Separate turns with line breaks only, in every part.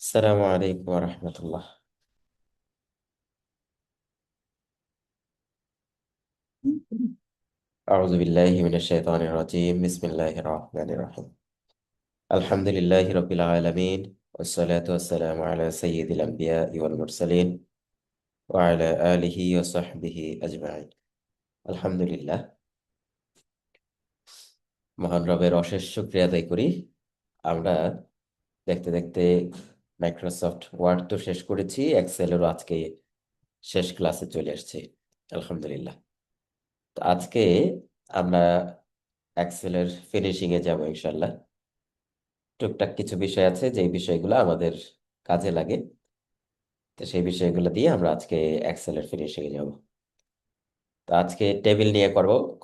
السلام عليكم ورحمة الله. أعوذ بالله من الشيطان الرجيم. بسم الله الرحمن الرحيم. الحمد لله رب العالمين، والصلاة والسلام على سيد الأنبياء والمرسلين وعلى آله وصحبه أجمعين. الحمد لله। মহান রবের অশেষ শুকরিয়া আদায় করি। আমরা দেখতে দেখতে মাইক্রোসফট ওয়ার্ড তো শেষ করেছি, এক্সেলেরও আজকে শেষ ক্লাসে চলে আসছি। আলহামদুলিল্লাহ। তো আজকে আমরা এক্সেলের ফিনিশিং এ যাব ইনশাল্লাহ। টুকটাক কিছু বিষয় আছে যে বিষয়গুলো আমাদের কাজে লাগে, তো সেই বিষয়গুলো দিয়ে আমরা আজকে এক্সেলের ফিনিশিং এ যাব। তো আজকে টেবিল নিয়ে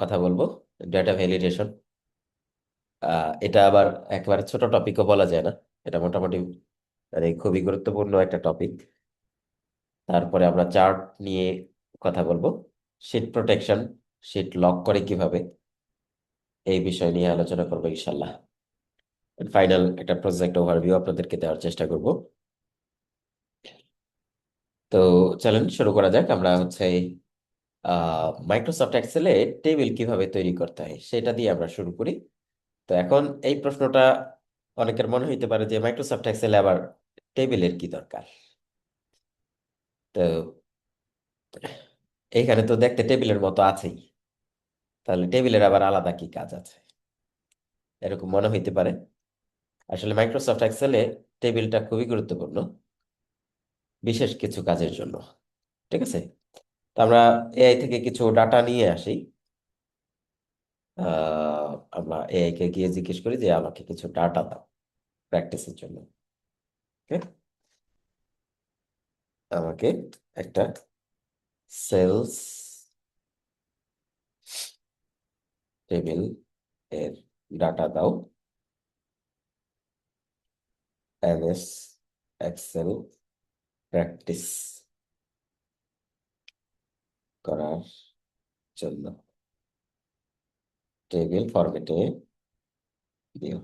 কথা বলবো, ডেটা ভ্যালিডেশন। এটা আবার একেবারে ছোট টপিকও বলা যায় না, এটা মোটামুটি মানে খুবই গুরুত্বপূর্ণ একটা টপিক। তারপরে আমরা চার্ট নিয়ে কথা বলবো, শিট প্রোটেকশন, শিট লক করে কিভাবে, এই বিষয় নিয়ে আলোচনা করবো ইনশাল্লাহ। ফাইনাল একটা প্রজেক্ট ওভারভিউ আপনাদেরকে দেওয়ার চেষ্টা করব। তো চলেন শুরু করা যাক। আমরা হচ্ছে মাইক্রোসফট এক্সেলে টেবিল কিভাবে তৈরি করতে হয় সেটা দিয়ে আমরা শুরু করি। তো এখন এই প্রশ্নটা অনেকের মনে হইতে পারে যে মাইক্রোসফট এক্সেলে আবার টেবিলের কি দরকার। তো এইখানে তো দেখতে টেবিলের মতো আছেই, তাহলে টেবিলের আবার আলাদা কি কাজ আছে, এরকম মনে হইতে পারে। আসলে মাইক্রোসফট এক্সেলে টেবিলটা খুবই গুরুত্বপূর্ণ বিশেষ কিছু কাজের জন্য। ঠিক আছে, তো আমরা এআই থেকে কিছু ডাটা নিয়ে আসি। আহ, আমরা এআই কে গিয়ে জিজ্ঞেস করি যে আমাকে কিছু ডাটা দাও প্র্যাকটিসের জন্য। Okay? আমাকে একটা সেলস টেবিল এর ডাটা দাও, এমএস এক্সেল প্র্যাকটিস করার জন্য টেবিল ফরম্যাটে দিও।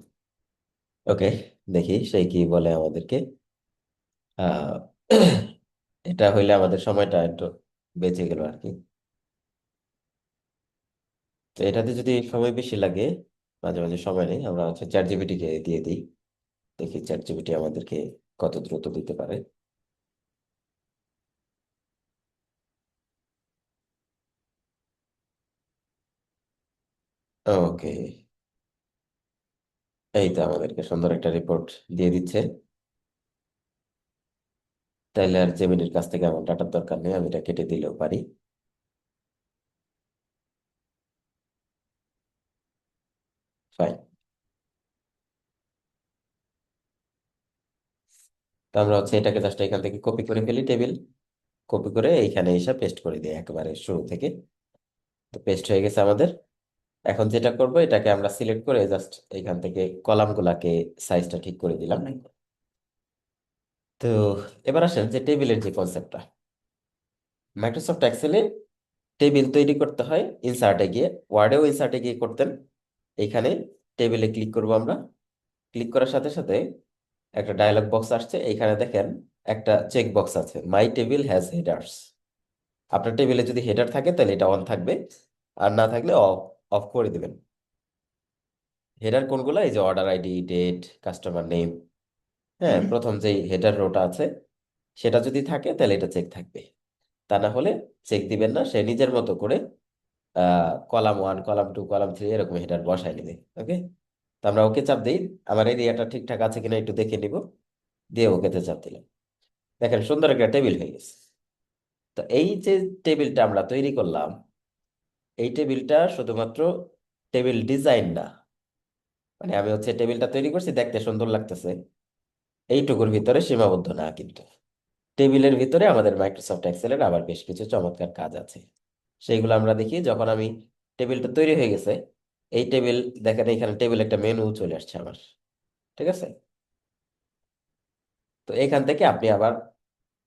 ওকে, দেখি সেই কি বলে আমাদেরকে। আহ, এটা হইলে আমাদের সময়টা একটু বেঁচে গেল আর কি। তো এটাতে যদি সময় বেশি লাগে, মাঝে মাঝে সময় নেই, আমরা হচ্ছে চ্যাট জিপিটি কে দিয়ে দিই, দেখি চ্যাট জিপিটি আমাদেরকে কত দ্রুত দিতে পারে। ওকে, এই তো আমাদেরকে সুন্দর একটা রিপোর্ট দিয়ে দিচ্ছে। তাইলে আর জেমিনির কাছ থেকে আমার ডাটার দরকার নেই, আমি এটা কেটে দিলেও পারি। ফাইন। তো আমরা হচ্ছে এটাকে জাস্ট এখান থেকে কপি করে ফেলি টেবিল, কপি করে এইখানে এসে পেস্ট করে দিই একেবারে শুরু থেকে। তো পেস্ট হয়ে গেছে আমাদের। এখন যেটা করব, এটাকে আমরা সিলেক্ট করে জাস্ট এইখান থেকে কলাম গুলাকে সাইজটা ঠিক করে দিলাম। তো এবার আসেন যে টেবিলের যে কনসেপ্টটা, মাইক্রোসফট এক্সেলে টেবিল তৈরি করতে হয় ইনসার্টে গিয়ে, ওয়ার্ডেও ইনসার্টে গিয়ে করতেন। এইখানে টেবিলে ক্লিক করব আমরা। ক্লিক করার সাথে সাথে একটা ডায়লগ বক্স আসছে, এইখানে দেখেন একটা চেক বক্স আছে, মাই টেবিল হ্যাজ হেডার্স। আপনার টেবিলে যদি হেডার থাকে তাহলে এটা অন থাকবে, আর না থাকলে অফ অফ করে দিবেন। হেডার কোনগুলো? এই যে order ID, date, customer name. হ্যাঁ, প্রথম যেই হেডার রোটা আছে সেটা যদি থাকে তাহলে এটা চেক থাকবে, তা না হলে চেক দিবেন না। সে নিজের মতো করে column one, column two, column three এরকম হেডার বসায় নিবে। ওকে, তো আমরা ওকে চাপ দিই। আমার এরিয়াটা ঠিকঠাক আছে কিনা একটু দেখে নিব, দিয়ে ওকেতে চাপ দিলাম। দেখেন সুন্দর একটা টেবিল হয়ে গেছে। তো এই যে টেবিলটা আমরা তৈরি করলাম, এই টেবিলটা শুধুমাত্র টেবিল ডিজাইন না, মানে আমি হচ্ছে টেবিলটা তৈরি করছি দেখতে সুন্দর লাগতেছে, এইটুকুর ভিতরে সীমাবদ্ধ না কিন্তু। টেবিলের ভিতরে আমাদের মাইক্রোসফট এক্সেলের আবার বেশ কিছু চমৎকার কাজ আছে, সেইগুলো আমরা দেখি। যখন আমি টেবিলটা তৈরি হয়ে গেছে, এই টেবিল, দেখেন এখানে টেবিল একটা মেনু চলে আসছে আমার। ঠিক আছে, তো এখান থেকে আপনি আবার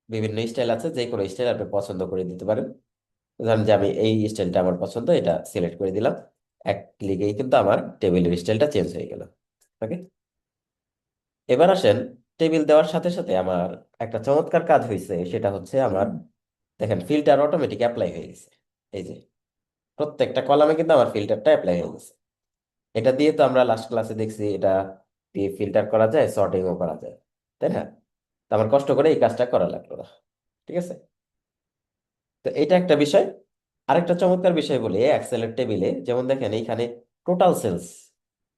বিভিন্ন স্টাইল আছে, যে কোনো স্টাইল আপনি পছন্দ করে দিতে পারেন। ধরেন যে আমি এই স্টাইলটা আমার পছন্দ, এটা সিলেক্ট করে দিলাম। এক ক্লিকেই কিন্তু আমার টেবিলের স্টাইলটা চেঞ্জ হয়ে গেল। ওকে, এবার আসেন টেবিল দেওয়ার সাথে সাথে আমার একটা চমৎকার কাজ হয়েছে, সেটা হচ্ছে আমার দেখেন ফিল্টার অটোমেটিক অ্যাপ্লাই হয়ে গেছে। এই যে প্রত্যেকটা কলামে কিন্তু আমার ফিল্টারটা অ্যাপ্লাই হয়ে গেছে। এটা দিয়ে তো আমরা লাস্ট ক্লাসে দেখছি এটা দিয়ে ফিল্টার করা যায়, সর্টিংও করা যায়, তাই না? তো আমার কষ্ট করে এই কাজটা করা লাগলো না। ঠিক আছে, তো এটা একটা বিষয়। আরেকটা চমৎকার বিষয় বলি, এক্সেলের টেবিলে যেমন দেখেন এইখানে টোটাল সেলস,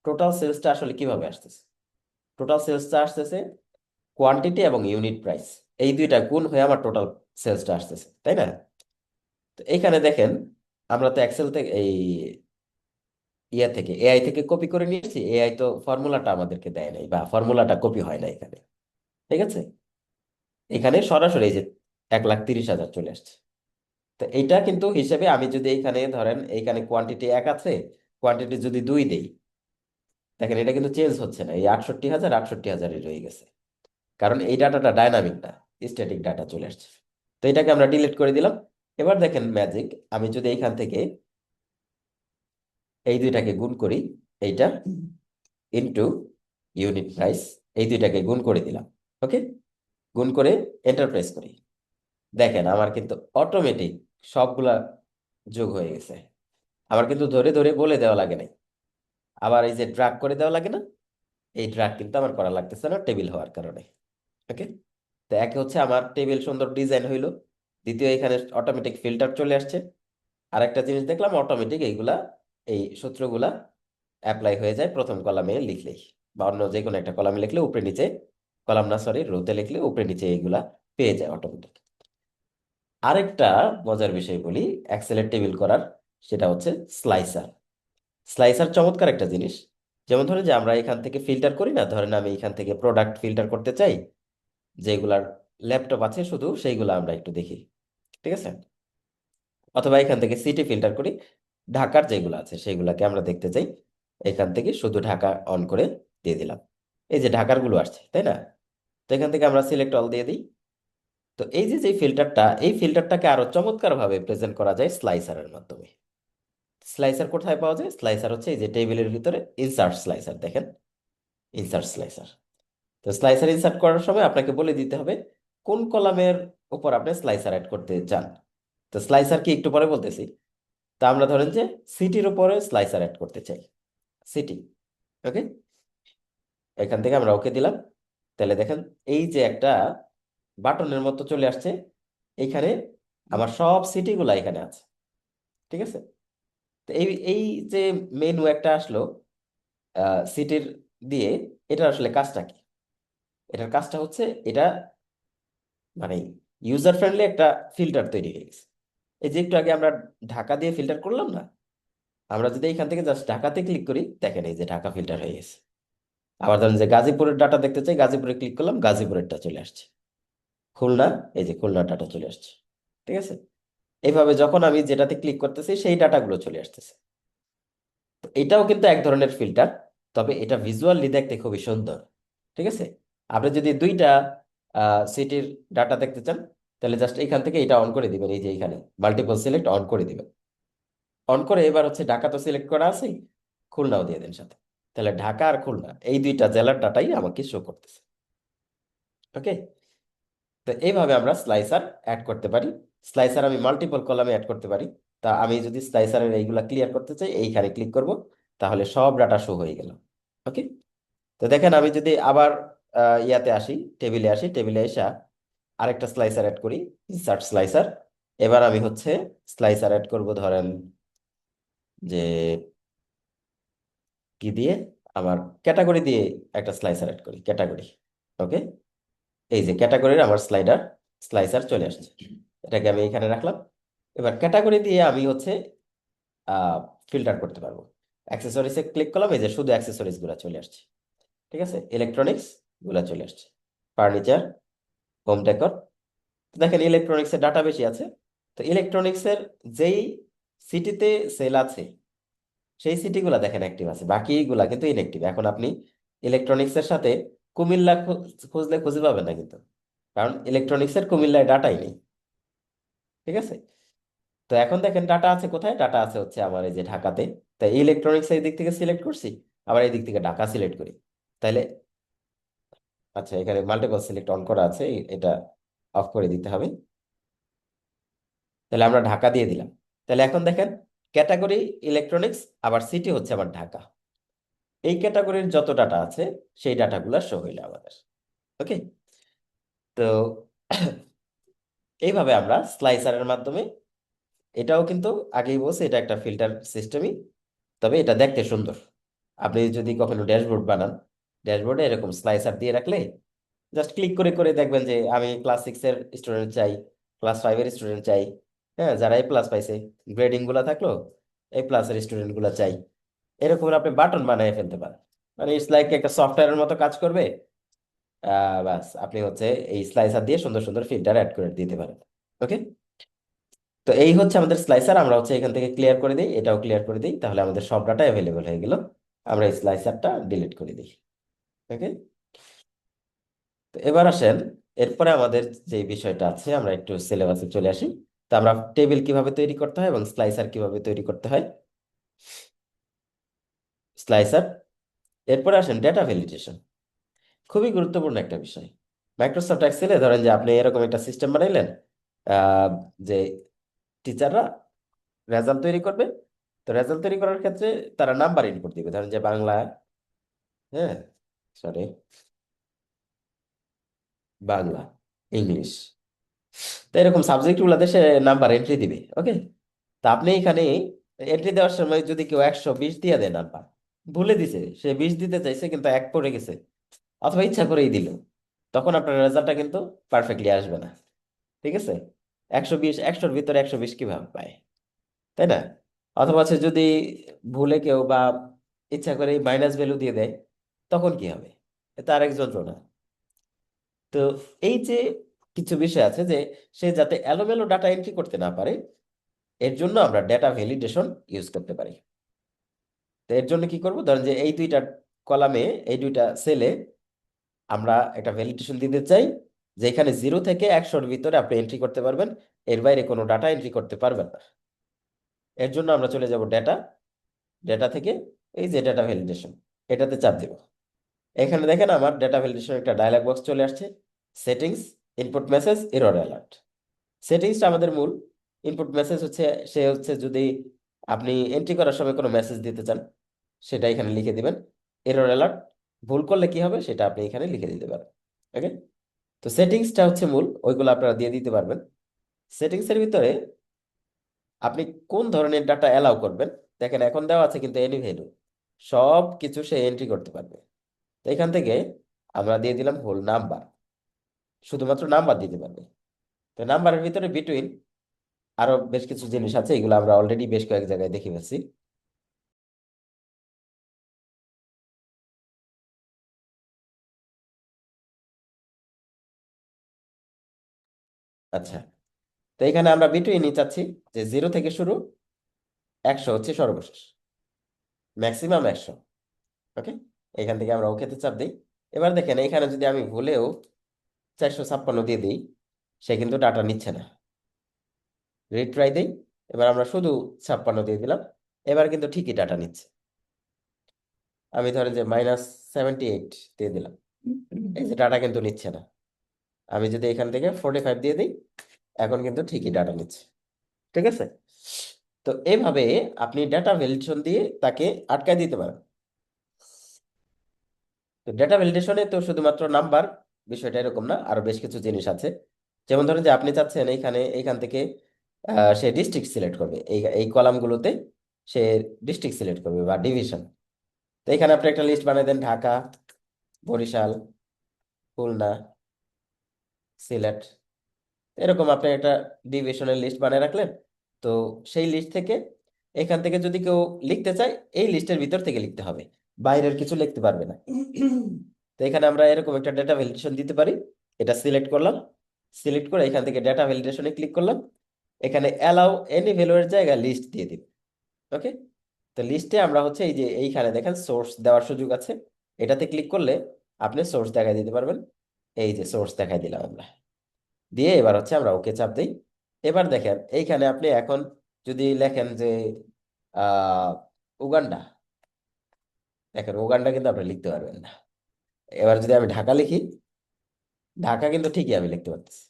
টোটাল সেলসটা আসলে কিভাবে আসতেছে? টোটাল সেলসটা আসতেছে কোয়ান্টিটি এবং ইউনিট প্রাইস, এই দুইটা গুণ হয়ে আমার টোটাল সেলসটা আসতেছে, তাই না? তো এইখানে দেখেন আমরা তো এক্সেল থেকে এই ইয়া থেকে এআই থেকে কপি করে নিয়েছি, এআই তো ফর্মুলাটা আমাদেরকে দেয় নাই বা ফর্মুলাটা কপি হয় না এখানে। ঠিক আছে, এখানে সরাসরি এই যে 1,30,000 চলে আসছে। তো এইটা কিন্তু হিসেবে আমি যদি এইখানে ধরেন এইখানে কোয়ান্টিটি 1 আছে, কোয়ান্টিটি যদি 2 দেই, দেখেন এটা কিন্তু চেঞ্জ হচ্ছে না, এই 68,000 68,000-ই রয়ে গেছে। কারণ এই ডাটাটা ডাইনামিক না, স্ট্যাটিক ডাটা চলে আসছে। তো এটাকে আমরা ডিলিট করে দিলাম। এবার দেখেন ম্যাজিক, আমি যদি এইখান থেকে এই দুইটাকে গুণ করি, এইটা ইনটু ইউনিট প্রাইস, এই দুইটাকে গুণ করে দিলাম। ওকে, গুণ করে এন্টার প্রেস করি, দেখেন আমার কিন্তু অটোমেটিক সবগুলা যোগ হয়ে গেছে। আমার কিন্তু ধরে ধরে বলে দেওয়া লাগে নাই, আবার এই যে ড্রাগ করে দেওয়া লাগে না, এই ড্রাগ কিন্তু আমার করা লাগতেছে না টেবিল হওয়ার কারণে। ওকে, তো একে হচ্ছে আমার টেবিল সুন্দর ডিজাইন হইলো, দ্বিতীয় এখানে অটোমেটিক ফিল্টার চলে আসছে। আর একটা জিনিস দেখলাম, অটোমেটিক এইগুলা এই সূত্রগুলা অ্যাপ্লাই হয়ে যায় প্রথম কলামে লিখলেই, বা অন্য যে কোনো একটা কলামে লিখলে উপরে নিচে, কলাম না সরি রোতে লিখলে উপরে নিচে এইগুলা পেয়ে যায় অটোমেটিক। আরেকটা মজার বিষয় বলি এক্সেলের টেবিল করার, সেটা হচ্ছে স্লাইসার। স্লাইসার চমৎকার একটা জিনিস। যেমন ধরেন যে আমরা এখান থেকে ফিল্টার করি না, ধরেন আমি এখান থেকে প্রোডাক্ট ফিল্টার করতে চাই, যেগুলার ল্যাপটপ আছে শুধু সেইগুলো আমরা একটু দেখি। ঠিক আছে, অথবা এখান থেকে সিটি ফিল্টার করি, ঢাকার যেগুলো আছে সেইগুলাকে আমরা দেখতে চাই, এখান থেকে শুধু ঢাকা অন করে দিয়ে দিলাম, এই যে ঢাকার গুলো আসছে, তাই না? তো এখান থেকে আমরা সিলেক্ট অল দিয়ে দিই। তো এই যে যে ফিল্টারটা, এই ফিল্টারটাকে আরো চমৎকার ভাবে প্রেজেন্ট করা যায় স্লাইসারের মাধ্যমে। স্লাইসার কোথায় পাওয়া যায়? স্লাইসার হচ্ছে এই যে টেবিলের ভিতরে ইনসার্ট স্লাইসার, দেখেন ইনসার্ট স্লাইসার। তো স্লাইসার ইনসার্ট করার সময় আপনাকে বলে দিতে হবে কোন কলামের উপর আপনি স্লাইসার অ্যাড করতে চান। তো স্লাইসার কি একটু পরে বলতেছি। তা আমরা ধরেন যে সিটির উপরে স্লাইসার অ্যাড করতে চাই, সিটি। ওকে, এখান থেকে আমরা ওকে দিলাম। তাহলে দেখেন এই যে একটা বাটনের মতো চলে আসছে, এইখানে আমার সব সিটিগুলো এখানে আছে। ঠিক আছে, তো এই এই যে মেনু একটা আসলো সিটির দিয়ে, এটা আসলে কাজটা কি? এটার কাজটা হচ্ছে এটা মানে ইউজার ফ্রেন্ডলি একটা ফিল্টার তৈরি হয়ে গেছে। এই যে একটু আগে আমরা ঢাকা দিয়ে ফিল্টার করলাম না, আমরা যদি এখান থেকে জাস্ট ঢাকাতে ক্লিক করি, দেখেন এই যে ঢাকা ফিল্টার হয়ে গেছে। আবার ধরেন যে গাজীপুরের ডাটা দেখতে চাই, গাজীপুরে ক্লিক করলাম, গাজীপুরেরটা চলে আসছে। খুলনা, এই যে খুলনার ডাটা চলে আসছে। ঠিক আছে, এইভাবে যখন আমি যেটাতে ক্লিক করতেছি সেই ডাটাগুলো চলে আসতেছে। তো এটাও কিন্তু এক ধরনের ফিল্টার, তবে এটা ভিজুয়ালি দেখতে খুবই সুন্দর। ঠিক আছে, আপনি যদি দুইটা সিটির ডাটা দেখতে চান, তাহলে জাস্ট এখান থেকে এটা অন করে দিবেন, এই যে এখানে মাল্টিপল সিলেক্ট অন করে দিবেন। অন করে এবার হচ্ছে ঢাকা তো সিলেক্ট করা আছে, খুলনাও দিয়ে দেন সাথে। তাহলে ঢাকা আর খুলনা এই দুইটা জেলার ডাটাই আমাকে শো করতেছে। ওকে, তো এইভাবে আমরা স্লাইসার অ্যাড করতে পারি। স্লাইসার আমি মাল্টিপল কলামে অ্যাড করতে পারি। তা আমি যদি স্লাইসারের এইগুলা ক্লিয়ার করতে চাই, এইখানে ক্লিক করব, তাহলে সব ডাটা শো হয়ে গেল। ওকে, তো দেখেন আমি যদি আবার ইয়াতে আসি, টেবিলে আসি, টেবিলে এসে আরেকটা স্লাইসার অ্যাড করি, ইনসার্ট স্লাইসার। এবার আমি হচ্ছে স্লাইসার অ্যাড করব ধরেন যে কি দিয়ে, আমার ক্যাটাগরি দিয়ে একটা স্লাইসার অ্যাড করি, ক্যাটাগরি। ওকে, এই যে ক্যাটাগরির আমার স্লাইসার চলে আসছে, এটাকে আমি এখানে রাখলাম। এবার ক্যাটাগরি দিয়ে আমি হচ্ছে ফিল্টার করতে পারবো। অ্যাক্সেসরিজে ক্লিক করলাম, এই যে শুধু অ্যাক্সেসরিজ গুলা চলে আসছে। ঠিক আছে, ইলেকট্রনিক্স গুলা চলে আসছে, ফার্নিচার, হোম ডেকর। দেখেন ইলেকট্রনিক্স এর ডাটা বেশি আছে। তো ইলেকট্রনিক্স এর যেই সিটিতে সেল আছে, সেই সিটিগুলা দেখেন অ্যাক্টিভ আছে, বাকিগুলা কিন্তু ইনঅ্যাক্টিভ। এখন আপনি ইলেকট্রনিক্স এর সাথে কুমিল্লা খুঁজলে খুঁজে পাবেন না কিন্তু, কারণ ইলেকট্রনিক্স এর কুমিল্লায় ডাটাই নেই। ঠিক আছে, তো এখন দেখেন ডাটা আছে কোথায়, ডাটা আছে হচ্ছে আমার এই যে ঢাকাতে। তাই ইলেকট্রনিক্স এই দিক থেকে সিলেক্ট করছি, আবার এই দিক থেকে ঢাকা সিলেক্ট করি। তাইলে আচ্ছা, এখানে মাল্টিপল সিলেক্ট অন করা আছে, এটা অফ করে দিতে হবে। তাহলে আমরা ঢাকা দিয়ে দিলাম। তাহলে এখন দেখেন, ক্যাটাগরি ইলেকট্রনিক্স, আবার সিটি হচ্ছে আমার ঢাকা। এই ক্যাটাগরির যত ডাটা আছে সেই ডাটাগুলো শো হইলো আমাদের। ওকে। তো এইভাবে আমরা স্লাইসারের মাধ্যমে, এটাও কিন্তু আগেই বলছি এটা একটা ফিল্টার সিস্টেমই, তবে এটা দেখতে সুন্দর। আপনি যদি কখনো ড্যাশবোর্ড বানান, ড্যাশবোর্ডে এরকম স্লাইসার দিয়ে রাখলে জাস্ট ক্লিক করে করে দেখবেন যে আমি ক্লাস 6 এর স্টুডেন্ট চাই, ক্লাস 5 এর স্টুডেন্ট চাই, হ্যাঁ, যারা এ প্লাস পাইছে, গ্রেডিং গুলা থাকলো, এ প্লাস এর স্টুডেন্ট গুলা চাই। এরকম আপনি বাটন বানিয়ে ফেলতে পারেন। মানে ইটস লাইক একটা সফটওয়্যারের মতো কাজ করবে। বাস আপনি হচ্ছে এই স্লাইসার দিয়ে সুন্দর সুন্দর ফিল্টার অ্যাড করে দিতে পারেন। ওকে। তো এই হচ্ছে আমাদের স্লাইসার। আমরা হচ্ছে এখান থেকে ক্লিয়ার করে দিই, এটাও ক্লিয়ার করে দিই, তাহলে আমাদের সব ডাটা অ্যাভেলেবল হয়ে গেল। আমরা এই স্লাইসারটা ডিলিট করে দিই। ওকে। তো এবার আসেন, এরপরে আমাদের যে বিষয়টা আছে, আমরা একটু সিলেবাসে চলে আসি। তো আমরা টেবিল কিভাবে তৈরি করতে হয় এবং স্লাইসার কিভাবে তৈরি করতে হয়। স্লাইসার, এরপরে আসেন ডেটা ভ্যালিডেশন। খুবই গুরুত্বপূর্ণ একটা বিষয়। মাইক্রোসফট এক্সেলে ধরেন যে আপনি এরকম একটা সিস্টেম বানাইলেন, আহ, যে টিচাররা রেজাল্ট তৈরি করবে। তো রেজাল্ট তৈরি করার ক্ষেত্রে তারা নাম্বার ইনপুট দিবে, ধরেন যে বাংলা, হ্যাঁ, সরি, বাংলা, ইংলিশ। তো এরকম সাবজেক্ট গুলাতে সে নাম্বার এন্ট্রি দিবে। ওকে। তা আপনি এখানে এন্ট্রি দেওয়ার সময় যদি কেউ 120 দিয়ে দেয় নাম্বার, ভুলে দিছে, সে 20 দিতে চাইছে কিন্তু এক পড়ে গেছে, অথবা ইচ্ছা করেই দিল, তখন আপনার রেজাল্টটা কিন্তু পারফেক্টলি আসবে না। ঠিক আছে। 120, 100-র ভিতরে 120 কিভাবে পায়, তাই না? অথবা সে যদি ভুলে কেউ বা ইচ্ছা করে মাইনাস ভ্যালু দিয়ে দেয়, তখন কি হবে? এটা আরেক যন্ত্রণা। তো এই যে কিছু বিষয় আছে যে সে যাতে এলোমেলো ডাটা এন্ট্রি করতে না পারে, এর জন্য আমরা ডেটা ভ্যালিডেশন ইউজ করতে পারি। তো এর জন্য কি করব, ধরেন যে এই দুইটা কলামে, এই দুইটা সেলে আমরা একটা ভ্যালিডেশন দিতে চাই, যেখানে 0 থেকে 100-র ভিতরে আপনি এন্ট্রি করতে পারবেন, এর বাইরে কোনো ডাটা এন্ট্রি করতে পারবেন না। এর জন্য আমরা চলে যাব ডেটা, ডেটা থেকে এই যে ডেটা ভ্যালিডেশন, এটাতে চাপ দেব। এখানে দেখেন আমার ডেটা ভ্যালিডেশন একটা ডায়লগ বক্স চলে আসছে। Settings, input message, error alert. সেটিংসটা আমাদের মূল। ইনপুট মেসেজ হচ্ছে, সে হচ্ছে যদি আপনি এন্ট্রি করার সময় কোনো মেসেজ দিতে চান, সেটা এখানে লিখে দিবেন। এরর অ্যালার্ট, ভুল করলে কি হবে সেটা আপনি এখানে লিখে দিতে পারেন। ওকে। তো সেটিংসটা হচ্ছে মূল, ওইগুলো আপনারা দিয়ে দিতে পারবেন। সেটিংসের ভিতরে আপনি কোন ধরনের ডাটা অ্যালাউ করবেন, দেখেন এখন দেওয়া আছে কিন্তু এনি ভ্যালু, সব কিছু সে এন্ট্রি করতে পারবে। তো এখান থেকে আমরা দিয়ে দিলাম হোল নাম্বার, শুধুমাত্র নাম্বার দিতে পারবে। তো নাম্বারের ভিতরে বিটুইন আরো বেশ কিছু জিনিস আছে, এগুলো আমরা অলরেডি বেশ কয়েক জায়গায় দেখে ফেলছি। আচ্ছা, তো এখানে আমরা বিটুইনই চাচ্ছি, যে 0 থেকে শুরু, 100 হচ্ছে সর্বশেষ, ম্যাক্সিমাম 100। ওকে। এখান থেকে আমরা ওকেতে চাপ দিই। এবার দেখেন এখানে যদি আমি ভুলেও 456 দিয়ে দিই, সে কিন্তু ডাটা নিচ্ছে না। রিট্রাই দিই। এবার আমরা শুধু 56 দিয়ে দিলাম, এবার কিন্তু ঠিকই ডাটা নিচ্ছে। আমি ধরেন যে -78 দিয়ে দিলাম, এই যে ডাটা কিন্তু নিচ্ছে না। আমি যদি এখান থেকে 45 দিয়ে দিই, এখন কিন্তু ঠিকই ডাটা নিচ্ছে। ঠিক আছে। তো এইভাবে আপনি ডাটা ভ্যালিডেশন দিয়ে তাকে আটকায় দিতে পারেন। তো ডেটা ভ্যালিডেশনে তো শুধুমাত্র নাম্বার, বিষয়টা এরকম না, আরো বেশ কিছু জিনিস আছে। যেমন ধরেন যে আপনি চাচ্ছেন এইখানে, এইখান থেকে সে ডিস্ট্রিক্ট সিলেক্ট করবে, এই এই কলামগুলোতে সে ডিস্ট্রিক্ট সিলেক্ট করবে বা ডিভিশন। তো এখানে আপনি একটা লিস্ট বানিয়ে দেন, ঢাকা, বরিশাল, খুলনা, সিলেট, এরকম আপনি একটা ডিভিশনের লিস্ট বানিয়ে রাখলেন। তো সেই লিস্ট থেকে, এখান থেকে যদি কেউ লিখতে চায়, এই লিস্টের ভিতর থেকে লিখতে হবে, বাইরের কিছু লিখতে পারবে না। তো এখানে আমরা এরকম একটা ডেটা ভ্যালিডেশন দিতে পারি। এটা সিলেক্ট করলাম, সিলেক্ট করে এখান থেকে ডেটা ভ্যালিডেশনে ক্লিক করলাম। এখানে অ্যালাউ এনি ভ্যালু এর জায়গায় লিস্ট দিয়ে দিব। ওকে। তো লিস্টে আমরা হচ্ছে এই যে এইখানে দেখেন সোর্স দেওয়ার সুযোগ আছে, এটাতে ক্লিক করলে আপনি সোর্স দেখাই দিতে পারবেন। এই যে সোর্স দেখাই দিলাম আমরা, দিয়ে এবার হচ্ছে আমরা ওকে চাপ দিই। এবার দেখেন এইখানে আপনি এখন যদি লেখেন যে আহ উগান্ডা, দেখেন উগান্ডা কিন্তু আপনি লিখতে পারবেন না। এবার যদি আমি ঢাকা লিখি, ঢাকা কিন্তু ঠিকই আমি লিখতে পারতেছি।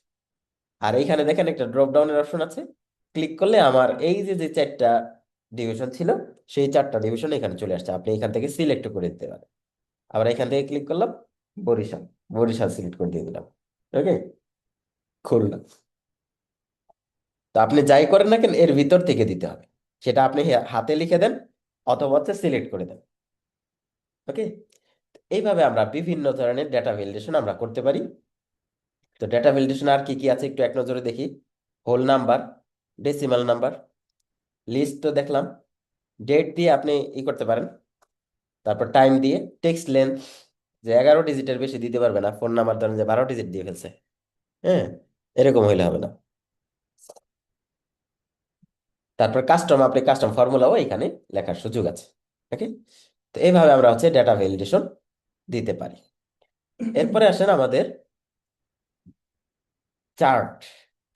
আর এইখানে দেখেন একটা ড্রপ ডাউনের অপশন আছে, ক্লিক করলে আমার এই যে যে চারটা ডিভিশন ছিল সেই চারটা ডিভিশন এখানে চলে আসছে, আপনি এখান থেকে সিলেক্ট করে দিতে পারেন। আবার এখান থেকে ক্লিক করলাম বরিশাল, বরিশাল সিলেক্ট করে দিয়ে দিলাম। ওকে, খুললাম। তো আপনি যাই করেন না কেন এর ভিতর থেকে দিতে হবে, সেটা আপনি হাতে লিখে দেন অথবা হচ্ছে সিলেক্ট করে দেন। ওকে, এইভাবে আমরা বিভিন্ন ধরনের ডেটা ভ্যালিডেশন আমরা করতে পারি। তো ডেটা ভ্যালিডেশন আর কি কি আছে একটু এক নজরে দেখি। Whole number, decimal number, list তো দেখলাম, ডেট দিয়ে আপনি করতে পারেন, তারপর টাইম দিয়ে, টেক্সট লেন্থ, যে 11 ডিজিটের বেশি দিতে পারবে না, ফোন নাম্বার ধরেন যে 12 ডিজিট দিয়ে ফেলছে, হ্যাঁ, এরকম হইলে হবে না। তারপর কাস্টম, আপনি কাস্টম ফর্মুলাও এখানে লেখার সুযোগ আছে। ওকে, তো এইভাবে আমরা হচ্ছে ডেটা ভ্যালিডেশন দিতে পারি। এরপরে আসেন আমাদের চার্ট।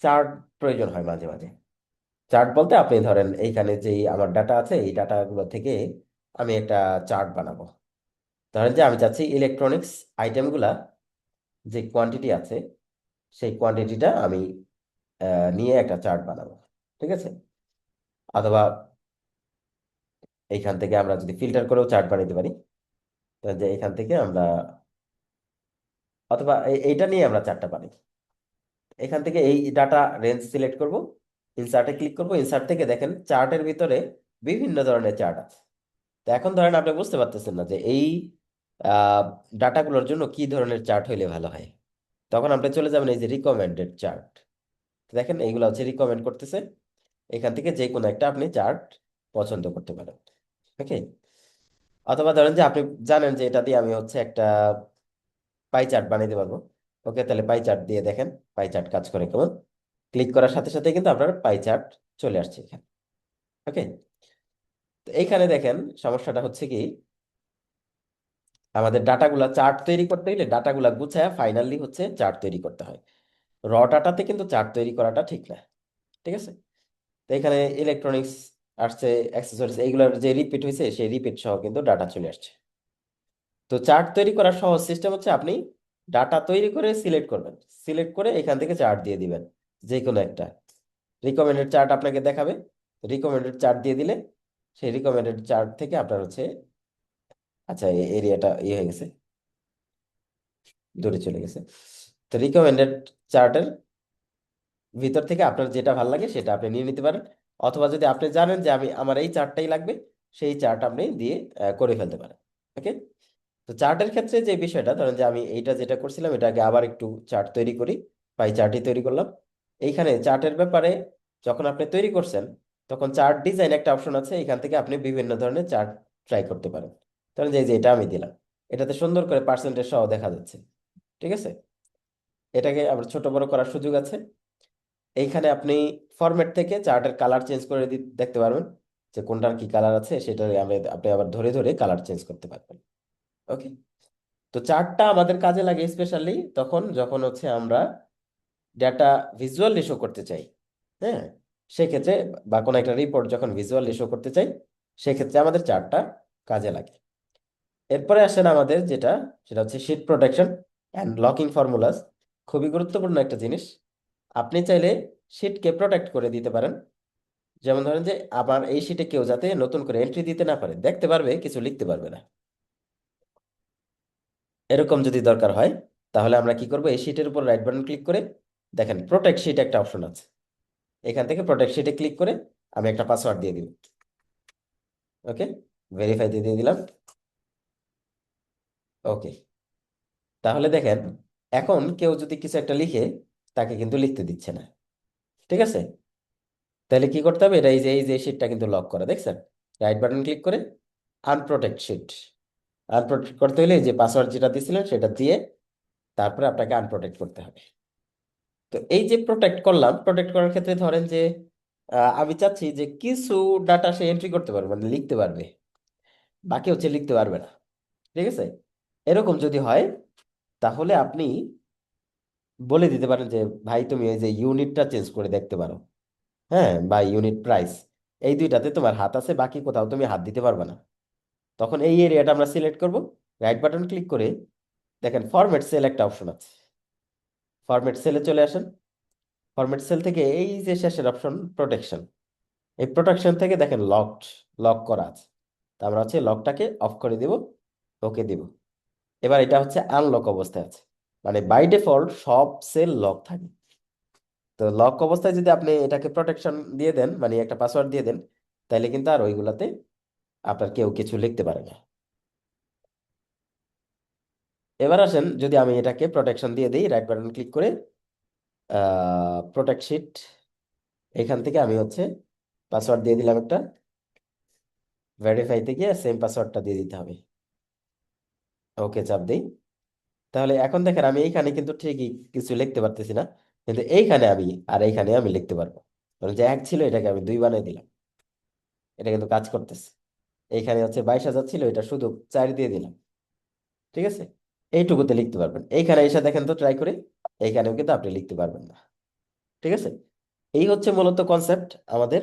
চার্ট প্রয়োজন হয় মাঝে মাঝে। চার্ট বলতে আপনি ধরেন এইখানে যে আমার ডাটা আছে এই ডাটাগুলো থেকে আমি একটা চার্ট বানাবো। ধরেন যে আমি চাচ্ছি ইলেকট্রনিক্স আইটেমগুলা যে কোয়ান্টিটি আছে সেই কোয়ান্টিটিটা আমি নিয়ে একটা চার্ট বানাবো। ঠিক আছে, অথবা এইখান থেকে আমরা যদি ফিল্টার করেও চার্ট বানাইতে পারি, ধরেন যে এখান থেকে আমরা, অথবা এইটা নিয়ে আমরা চার্টটা বানাই। এখান থেকে এই ডাটা রেঞ্জ সিলেক্ট করব, ইনসার্টে ক্লিক করব, ইনসার্ট থেকে দেখেন চার্টের ভিতরে বিভিন্ন ধরনের চার্ট আছে। তো এখন ধরেন আপনি বুঝতে পারতেছেন না যে এই ডাটাগুলোর জন্য কি ধরনের চার্ট হইলে ভালো হয়, তখন আপনি চলে যাবেন এই যে রিকমেন্ডেড চার্ট। দেখেন এইগুলো হচ্ছে রিকমেন্ড করতেছে, এখান থেকে যে কোনো একটা আপনি চার্ট পছন্দ করতে পারেন। ওকে, অথবা ধরেন যে আপনি জানেন যে এটা দিয়ে আমি হচ্ছে একটা পাই চার্ট বানাইতে পারবো। ওকে, তাহলে পাই চার্ট দিয়ে দেখেন পাই চার্ট কাজ করে কেমন। ক্লিক করার সাথে সাথে কিন্তু আপনার পাই চার্ট চলে আসছে এখানে। ওকে, তো এইখানে দেখেন সমস্যাটা হচ্ছে কি, আমাদের ডাটাগুলা চার্ট তৈরি করতে গেলে ডাটাগুলা গুছায় ফাইনালি হচ্ছে চার্ট তৈরি করতে হয়। র ডাটাতে কিন্তু চার্ট তৈরি করাটা ঠিক না। ঠিক আছে, তো এখানে ইলেকট্রনিক্স আসছে, অ্যাক্সেসরিজ, এইগুলোর যে রিপিট হয়েছে সেই রিপিট সহ কিন্তু ডাটা চলে আসছে। তো চার্ট তৈরি করার সহজ সিস্টেম হচ্ছে আপনি ডাটা তৈরি করে সিলেক্ট করবেন, সিলেক্ট করে এখান থেকে চার্ট দিয়ে দিবেন যে কোনো একটা। রিকমেন্ডেড চার্ট আপনাকে দেখাবে, রিকমেন্ডেড চার্ট দিয়ে দিলে সেই রিকমেন্ডেড চার্ট থেকে আপনার হচ্ছে, আচ্ছা এরিয়াটা হয়ে গেছে, দূরে চলে গেছে। তো রিকমেন্ডেড চার্টের ভিতর থেকে আপনার যেটা ভালো লাগে সেটা আপনি নিয়ে নিতে পারেন, অথবা যদি আপনি জানেন যে আমার এই চার্টটাই লাগবে সেই চার্ট আপনি দিয়ে করে ফেলতে পারেন। ওকে, তো চার্টের ক্ষেত্রে যে বিষয়টা, ধরেন যে আমি এইটা যেটা করছিলাম এটাকে আবার একটু চার্ট তৈরি করি, পাই চার্টই তৈরি করলাম। এইখানে চার্টের ব্যাপারে যখন আপনি তৈরি করছেন তখন চার্ট ডিজাইন একটা অপশন আছে, এখান থেকে আপনি বিভিন্ন ধরনের চার্ট ট্রাই করতে পারেন। ধরেন যে এই যে এটা আমি দিলাম, এটাতে সুন্দর করে পার্সেন্টেজ সহ দেখা যাচ্ছে। ঠিক আছে, এটাকে আবার ছোট বড় করার সুযোগ আছে। এইখানে আপনি ফরম্যাট থেকে চার্টের কালার চেঞ্জ করে দেখতে পারবেন যে কোনটার কি কালার আছে, সেটা আপনি আবার ধরে ধরে কালার চেঞ্জ করতে পারবেন। ওকে, তো চার্টটা আমাদের কাজে লাগে স্পেশালি তখন যখন হচ্ছে আমরা ডেটা ভিজুয়ালি শো করতে চাই। হ্যাঁ, সেক্ষেত্রে বা কোনো একটা রিপোর্ট যখন ভিজুয়ালি শো করতে চাই সেক্ষেত্রে আমাদের চার্টটা কাজে লাগে। এরপরে আসেন আমাদের যেটা, সেটা হচ্ছে sheet protection and locking formulas. খুবই গুরুত্বপূর্ণ একটা জিনিস। আপনি চাইলে শিটকে প্রোটেক্ট করে দিতে পারেন। যেমন ধরেন যে আমার এই শিটে কেউ যাতে নতুন করে এন্ট্রি দিতে না পারে, দেখতে পারবে কিছু লিখতে পারবে না, এরকম যদি দরকার হয় তাহলে আমরা কি করব, এই শিটের উপর রাইট বাটন ক্লিক করে দেখেন প্রোটেক্ট শিট একটা অপশন আছে, এখান থেকে প্রোটেক্ট শিটে ক্লিক করে আমি একটা পাসওয়ার্ড দিয়ে দিব। ওকে, ভেরিফাই দিয়ে দিলাম। ওকে, তাহলে দেখেন এখন কেউ যদি কিছু একটা লিখে তাকে কিন্তু লিখতে দিচ্ছে না। ঠিক আছে, তাহলে কি করতে হবে, এটা এই যে শিটটা কিন্তু লক করা, দেখছেন, রাইট বাটন ক্লিক করে আনপ্রোটেক্ট শিট। আনপ্রোটেক্ট করতে হলে এই যে পাসওয়ার্ড যেটা দিয়েছিলেন সেটা দিয়ে তারপরে আপনাকে আনপ্রোটেক্ট করতে হবে। তো এই যে প্রোটেক্ট করলাম, প্রোটেক্ট করার ক্ষেত্রে ধরেন যে আমি চাচ্ছি যে কিছু ডাটা সে এন্ট্রি করতে পারবে মানে লিখতে পারবে, বাকি হচ্ছে লিখতে পারবে না। ঠিক আছে, এরকম যদি হয় তাহলে আপনি বলে দিতে পারেন যে ভাই তুমি এই যে ইউনিটটা চেঞ্জ করে দেখতে পারো, হ্যাঁ, বা ইউনিট প্রাইস, এই দুইটাতে তোমার হাত আছে বাকি কোথাও তুমি হাত দিতে পারবে না। তখন এই এরিয়াটা আমরা সিলেক্ট করব, রাইট বাটন ক্লিক করে দেখেন ফরম্যাট সেল একটা অপশন আছে, ফরম্যাট সেলে চলে আসেন। ফরম্যাট সেল থেকে এই যে শেষের অপশন প্রোটেকশন, এই প্রোটেকশন থেকে দেখেন লক করা আছে। তা আমরা হচ্ছে লকটাকে অফ করে দিব, ওকে দিব। এবার এটা হচ্ছে আনলক অবস্থায় আছে, মানে বাই ডিফল্ট সব সেল লক থাকে। তো লক অবস্থায় যদি আপনি এটাকে প্রোটেকশন দিয়ে দেন, মানে একটা পাসওয়ার্ড দিয়ে দেন, তাহলে কিন্তু আর ওইগুলাতে আপনার কেউ কিছু লিখতে পারে না। এবার আসেন, যদি আমি এটাকে প্রোটেকশন দিয়ে দিই, রাইট বাটন ক্লিক করে প্রোটেক্ট শিট, এখান থেকে আমি হচ্ছে পাসওয়ার্ড দিয়ে দিলাম একটা, ভেরিফাইতে গিয়ে সেম পাসওয়ার্ডটা দিয়ে দিতে হবে, ওকে চাপ দিই। তাহলে এখন দেখেন আমি এইখানে কিন্তু ঠিকই কিছু লিখতে পারতেছি না, কিন্তু এইখানে আমি আর এইখানে আমি লিখতে পারবো। ধরুন যে 1 ছিল, এটাকে আমি 2 বানিয়ে দিলাম, এটা কিন্তু কাজ করতেছে। এইখানে হচ্ছে 22,000 ছিল, এটা শুধু 4 দিয়ে দিলাম, ঠিক আছে। এইটুকুতে লিখতে পারবেন। এইখানে এসে দেখেন তো ট্রাই করে, এইখানেও কিন্তু আপনি লিখতে পারবেন না, ঠিক আছে। এই হচ্ছে মূলত কনসেপ্ট আমাদের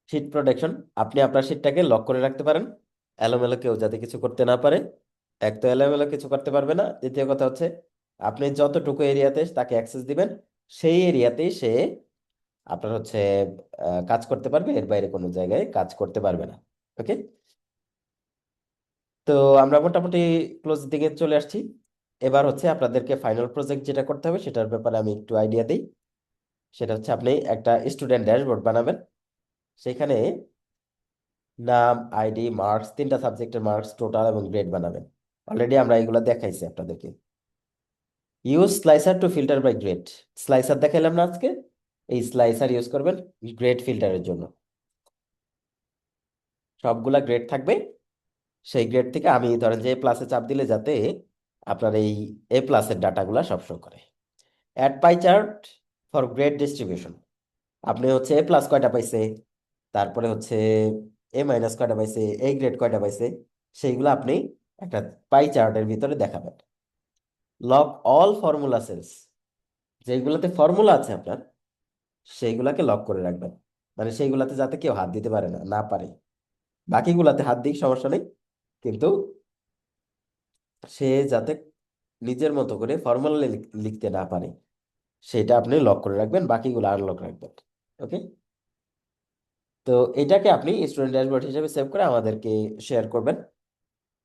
শীট প্রোটেকশন। আপনি আপনার শীটটাকে লক করে রাখতে পারেন, এলোমেলো কেউ যাতে কিছু করতে না পারে। এক তো এলোমেলো কিছু করতে পারবে না, দ্বিতীয় কথা হচ্ছে আপনি যতটুকু এরিয়াতে তাকে অ্যাক্সেস দিবেন, সেই এরিয়াতেই সে আপনার হচ্ছে কাজ করতে পারবে, এর বাইরে কোনো জায়গায় কাজ করতে পারবে না। ওকে। তো আমরা মোটামুটি ক্লোজ দিকে চলে আসছি। এবার হচ্ছে আপনাদেরকে ফাইনাল প্রজেক্ট যেটা করতে হবে সেটার ব্যাপারে আমি একটু আইডিয়া দিই। সেটা হচ্ছে আপনি একটা স্টুডেন্ট ড্যাশবোর্ড বানাবেন। সেখানে নাম, আইডি, মার্কস, 3টা সাবজেক্টের মার্কস, টোটাল এবং গ্রেড বানাবেন। অলরেডি আমরা এগুলো দেখাইছি আপনাদেরকে। Use slicer to filter by grade, slicer দেখাইলাম না আজকে, এই স্লাইসার ইউজ করবেন গ্রেড ফিল্টারের জন্য। সবগুলা গ্রেড থাকবে, সেই গ্রেড থেকে আমি ধরেন যে এ প্লাসে চাপ দিলে যাতে আপনার এই এ প্লাসের ডাটাগুলা সব শো করে। Add pie chart for grade distribution, আপনি হচ্ছে এ প্লাস কয়টা পাইছে, তারপরে হচ্ছে এ মাইনাস কয়টা পাইছে, এ গ্রেড কয়টা পাইছে, সেইগুলো আপনি একটা পাই চার্টের ভিতরে দেখাবেন। লক অল ফর্মুলা সেলস, যেগুলোতে ফর্মুলা আছে আপনার, সেইগুলাকে লক করে রাখবেন, মানে সেইগুলাতে যাতে কেউ হাত দিতে পারে না পারে। বাকিগুলাতে হাত দিক সমস্যা নেই, কিন্তু সে যাতে নিজের মতো করে ফর্মুলা লিখতে না পারে, সেটা আপনি লক করে রাখবেন, বাকিগুলো আনলক রাখবেন। ওকে। তো এটাকে আপনি স্টুডেন্ট ড্যাশবোর্ড হিসেবে সেভ করে আমাদেরকে শেয়ার করবেন।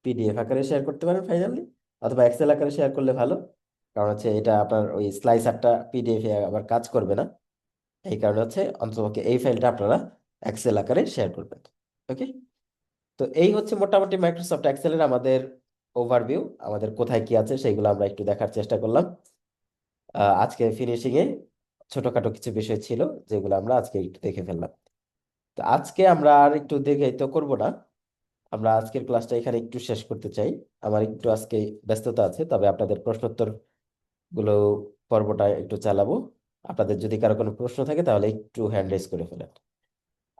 পিডিএফ আকারে শেয়ার করতে পারেন ফাইনালি, অথবা এক্সেল আকারে শেয়ার করলে ভালো, কারণ হচ্ছে এটা আপনার ওই স্লাইসারটা পিডিএফ এ আবার কাজ করবে না। এই কারণে হচ্ছে অন্ততপক্ষে এই ফাইলটা আপনারা এক্সেল আকারে শেয়ার করবেন। ওকে। তো এই হচ্ছে মোটামুটি মাইক্রোসফট এক্সেলের আমাদের ওভারভিউ, আমাদের কোথায় কি আছে সেগুলো আমরা একটু দেখার চেষ্টা করলাম। আজকে ফিনিশিং এ ছোটখাটো কিছু বিষয় ছিল, যেগুলো আমরা আজকে একটু দেখে ফেললাম। তো আজকে আমরা আর একটু দেখে তো করব না, আমরা আজকের ক্লাসটা এখানে একটু শেষ করতে চাই। আমার একটু আজকে ব্যস্ততা আছে, তবে আপনাদের প্রশ্নোত্তর গুলো পর্বটা একটু চালাবো। আপনাদের যদি কারো কোনো প্রশ্ন থাকে তাহলে একটু হ্যান্ড রেজ করে ফেলেন।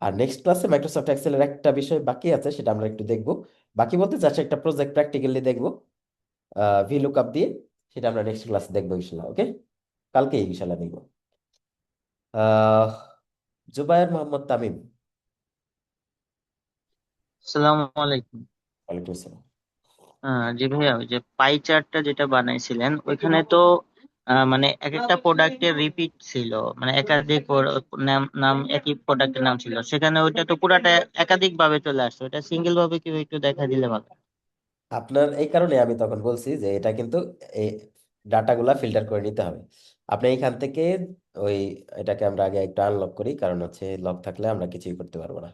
আর নেক্সট ক্লাসে মাইক্রোসফট এক্সেলের একটা বিষয় বাকি আছে, সেটা আমরা একটু দেখব। বাকি বলতে জাস্ট একটা প্রজেক্ট প্র্যাকটিক্যালি দেখবো, ভি লুকআপ দিয়ে। সেটা আমরা নেক্সট ক্লাসে দেখবো ইনশাল্লাহ। ওকে, কালকে ইনশাল্লাহ দেখবো। আহ জুবায়ের মোহাম্মদ তামিম।
আসসালামু আলাইকুম।
ওয়ালাইকুম আসসালাম।
জি ভাইয়া, ওই যে পাই চার্টটা যেটা বানাইছিলেন ওইখানে তো মানে এক একটা প্রোডাক্টের রিপিট ছিল, মানে একাধিক নাম নাম একই প্রোডাক্টের নাম ছিল, সেখানে ওইটা তো পুরাটা একাধিক ভাবে চলে আসছে, ওটা সিঙ্গেল ভাবে কি একটু দেখা দিলে ভালো।
আপনার এই কারণে আমি তখন বলছি যে এটা কিন্তু এই ডাটাগুলা ফিল্টার করে নিতে হবে। আপনি এইখান থেকে ওই এটাকে আমরা আগে একটু আনলক করি, কারণ হচ্ছে লক থাকলে আমরা কিছুই করতে পারবো না।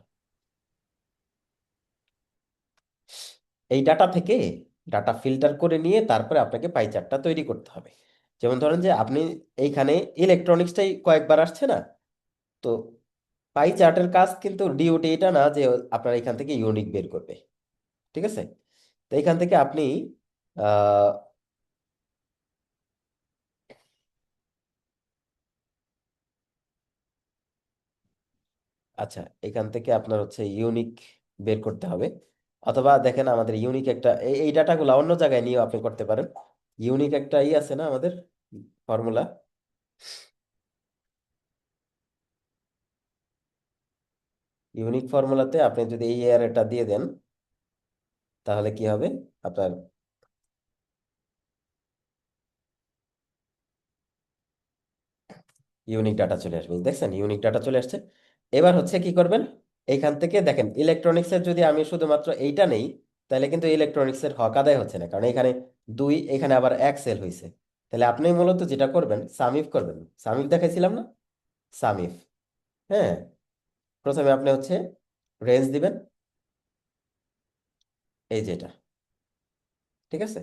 এই ডাটা থেকে ডাটা ফিল্টার করে নিয়ে তারপরে আপনাকে পাই চার্টটা তৈরি করতে হবে। যেমন ধরেন যে আপনি এইখানে ইলেকট্রনিক্সটাই কয়েকবার আসছে না, তো পাই চার্টের কাজ কিন্তু ডিউটি এটা না যে আপনার এখান থেকে ইউনিক বের করবে, ঠিক আছে। তো এখান থেকে আপনি আহ আচ্ছা, এখান থেকে আপনার হচ্ছে ইউনিক বের করতে হবে। অথবা দেখেন আমাদের ইউনিক একটা এই ডাটাগুলো অন্য জায়গায় নিয়েও আপনি করতে পারেন। ইউনিক একটা আছে না আমাদের ফর্মুলা, ইউনিক ফর্মুলাতে আপনি যদি এই এটা দিয়ে দেন, তাহলে কি হবে আপনার ইউনিক ডাটা চলে আসবে, দেখছেন ইউনিক ডাটা চলে আসছে। এবার হচ্ছে কি করবেন, এইখান থেকে দেখেন ইলেকট্রনিক্সের যদি আমি শুধুমাত্র এইটা নেই, তাহলে কিন্তু ইলেকট্রনিক্সের হক আদায় হচ্ছে না, কারণ এখানে 2, এখানে আবার 1 সেল হয়েছে। তাহলে আপনি মূলত যেটা করবেন সামিফ করবেন, সামিফ দেখাইছিলাম না, সামিফ। হ্যাঁ, প্রথমে আপনি হচ্ছে রেঞ্জ দিবেন, এই যে এটা, ঠিক আছে।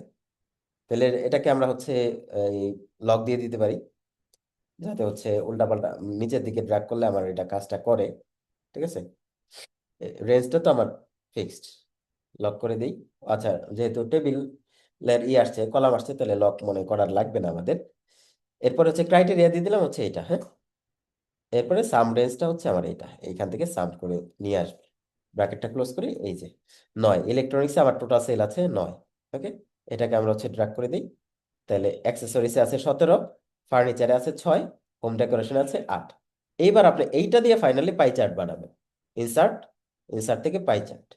তাহলে এটাকে আমরা হচ্ছে এই লক দিয়ে দিতে পারি, যাতে হচ্ছে উল্টাপাল্টা নিচের দিকে ড্র্যাগ করলে আমার এটা কাজটা করে, ঠিক আছে। রেঞ্জটা তো আমার ফিক্সড, লক করে দিই। আচ্ছা, যেহেতু টেবিলের আসছে, কলাম আসছে, তাহলে লক মনে করার লাগবে না আমাদের। এরপর হচ্ছে ক্রাইটেরিয়া দিয়ে দিলাম হচ্ছে এটা, হ্যাঁ। এরপরে সাম রেঞ্জটা হচ্ছে আমার এটা, এইখান থেকে সাম করে নিয়ে আসবে। ব্র্যাকেটটা ক্লোজ করি, এই যে 9 ইলেকট্রনিক্সে আমার টোটাল সেল আছে 9। ওকে, এটাকে আমরা হচ্ছে ড্র্যাগ করে দিই। তাহলে অ্যাক্সেসরিজে আছে 17, ফার্নিচারে আছে 6, হোম ডেকোরেশন আছে 8। এইবার আপনি এইটা দিয়ে ফাইনালি পাই চার্ট বানাবেন। ইনসার্ট, ইনসার্ট থেকে পাই চার্ট।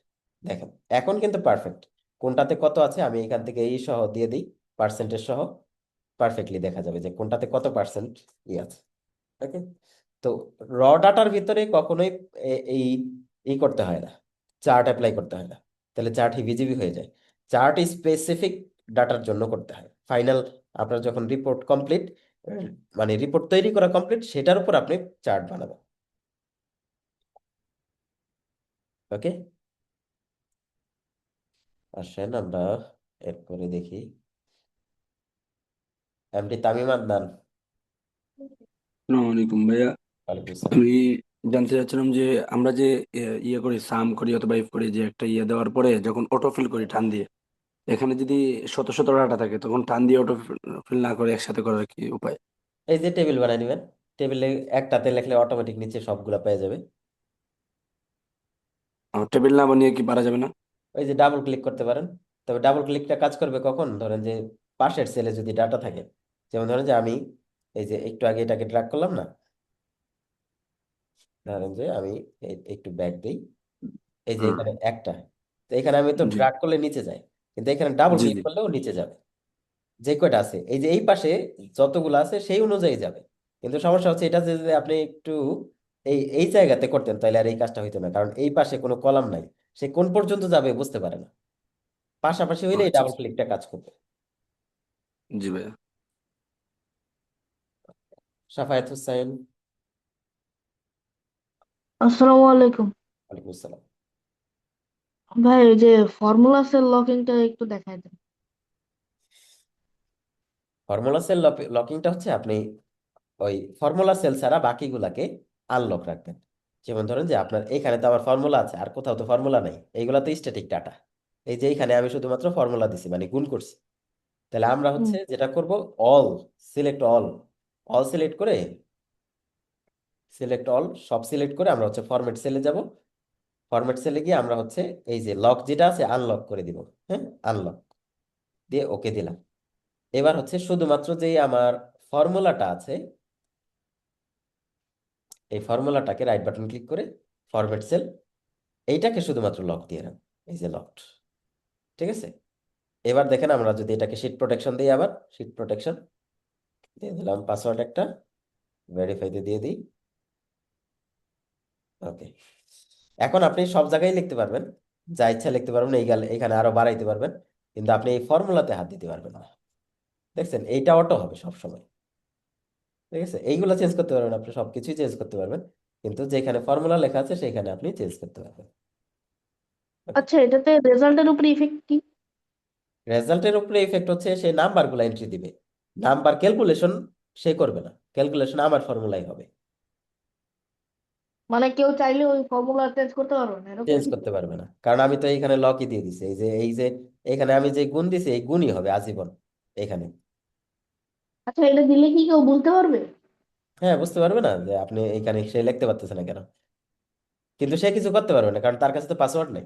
দেখেন এখন কিন্তু পারফেক্ট, কোনটাতে কত আছে আমি এখান থেকে এই সহ দিয়ে দিই, পার্সেন্টেজ সহ। পারফেক্টলি দেখা যাবে যে কোনটাতে কত পার্সেন্ট আছে। ওকে, তো র ডাটার ভিতরে কখনোই এই করতে হয় না, চার্ট অ্যাপ্লাই করতে হয় না, তাহলে চার্ট হিবিজিবি হয়ে যায়। চার্ট স্পেসিফিক ডাটার জন্য করতে হয়। ফাইনাল আপনার যখন রিপোর্ট কমপ্লিট, মানে রিপোর্ট তৈরি করা কমপ্লিট, সেটার উপর আপনি চার্ট বানাবেন। ওকে, আসেন আমরা এরপরে দেখি। এমডি তামিম আদনান,
আসসালামু আলাইকুম ভাইয়া।
ওয়ালাইকুম আসসালাম।
আমি জানতে চাচ্ছিলাম যে আমরা যে ইয়ে করি, সাম করি অথবা ইফ করি, যে একটা ইয়ে দেওয়ার পরে যখন অটো ফিল করি টান দিয়ে, এখানে যদি শত শত ডাটা থাকে তখন টান দিয়ে অটো ফিল না করে একসাথে করার কি উপায়?
এই যে টেবিল বানিয়ে নেবেন, টেবিলে একটাতে লিখলে অটোমেটিক নিচে সবগুলা পেয়ে যাবে।
টেবিল না বানিয়ে কি পারা যাবে না?
ওই যে ডাবল ক্লিক করতে পারেন, তবে ডাবল ক্লিকটা কাজ করবে কখন, ধরেন যে পাশের সেলে যদি ডাটা থাকে, যেমন ধরেন যে আমি এই যে একটু আগে এটাকে ড্র্যাগ করলাম না, ধরেন যে আমি একটু ব্যাক দিই, এই যে
হুম।
এখানে একটা, তো এখানে আমি তো
জি
ড্র্যাগ করলে নিচে যায়, কিন্তু এখানে ডাবল
জি
ক্লিক
জি।
করলেও নিচে যাবে। যে কয়টা আছে এই যে এই পাশে যতগুলো আছে সেই অনুযায়ী যাবে। কিন্তু সমস্যা হচ্ছে এটা যে যদি আপনি একটু এই জায়গাতে করতেন, তাহলে আর এই কাজটা হইতো না, কারণ এই পাশে কোনো কলাম নাই, সে কোন পর্যন্ত যাবে বুঝতে পারে না। পাশাপাশি হইলে এই
আচ্ছা
ডাবল
আচ্ছা।
ক্লিকটা কাজ করবে।
জি ভাইয়া।
সাফায়াত হুসাইন,
আসসালামু আলাইকুম।
ওয়ালাইকুম আসসালাম।
ভাই ওই যে ফর্মুলা সেল লকিংটা একটু দেখাই দেন।
ফর্মুলা সেল লকিংটা হচ্ছে আপনি ওই ফর্মুলা সেল ছাড়া বাকিগুলাকে আনলক রাখবেন। যেমন ধরেন যে আপনার এখানে তো আমার ফর্মুলা আছে, আর কোথাও তো ফর্মুলা নাই, এইগুলা তো স্ট্যাটিক ডাটা। এই যে এইখানে আমি শুধুমাত্র ফর্মুলা দিছি, মানে গুণ করছি। তাহলে আমরা
হুম।
হচ্ছে যেটা করব, all, select all, all select করে, সিলেক্ট অল সব সিলেক্ট করে আমরা হচ্ছে ফরম্যাট সেলে যাব। ফরম্যাট সেলে গিয়ে আমরা হচ্ছে এই যে লক যেটা আছে আনলক করে দিব। হ্যাঁ, আনলক দিয়ে ওকে দিলাম। এবার হচ্ছে শুধুমাত্র যেই আমার ফর্মুলাটা আছে, এই ফর্মুলাটাকে রাইট বাটন ক্লিক করে ফরম্যাট সেল, এইটাকে শুধুমাত্র লক দিয়ে রাখবো, এই যে লকড। ঠিক আছে, এবার দেখেন আমরা যদি এটাকে শিট প্রোটেকশন দিই, আবার শিট প্রোটেকশন দিয়ে দিলাম, পাসওয়ার্ড একটা ভেরিফাইতে দিয়ে দিই। ওকে, এখন আপনি সব জায়গায় লিখতে পারবেন, যা ইচ্ছা লিখতে পারবেন, এইখানে আরো বাড়াইতে পারবেন, কিন্তু আপনি এই ফর্মুলাতে হাত দিতে পারবেন না। দেখছেন এইটা অটো হবে সব সময়। ঠিক আছে, এইগুলো চেঞ্জ করতে পারবেন, আপনি সবকিছুই চেঞ্জ করতে পারবেন, কিন্তু যেখানে ফর্মুলা লেখা আছে সেখানে আপনি চেঞ্জ করতে পারবেন।
আচ্ছা, এটাতে রেজাল্টের উপরে ইফেক্ট কি?
রেজাল্টের উপরে ইফেক্ট হচ্ছে সে নাম্বারগুলো এন্ট্রি দিবে, নাম্বার ক্যালকুলেশন সে করবে না, ক্যালকুলেশন আমার ফর্মুলাই হবে।
মানে কেউ চাইলে ওই ফর্মুলা চেঞ্জ করতে পারবে না এরকম
চেঞ্জ
কিছু?
করতে পারবে না, কারণ আমি তো এইখানে লকই দিয়ে দিছি, এই যে এখানে আমি যে গুণ দিছি এই গুণই হবে আজীবন এখানে।
আচ্ছা, এটা দিলে কি কেউ বুঝতে পারবে?
হ্যাঁ, বুঝতে পারবে না যে আপনি এখানে সে লিখতে পারতেছে না কেন, কিন্তু সে কিছু করতে পারবে না, কারণ তার কাছে তো পাসওয়ার্ড নেই।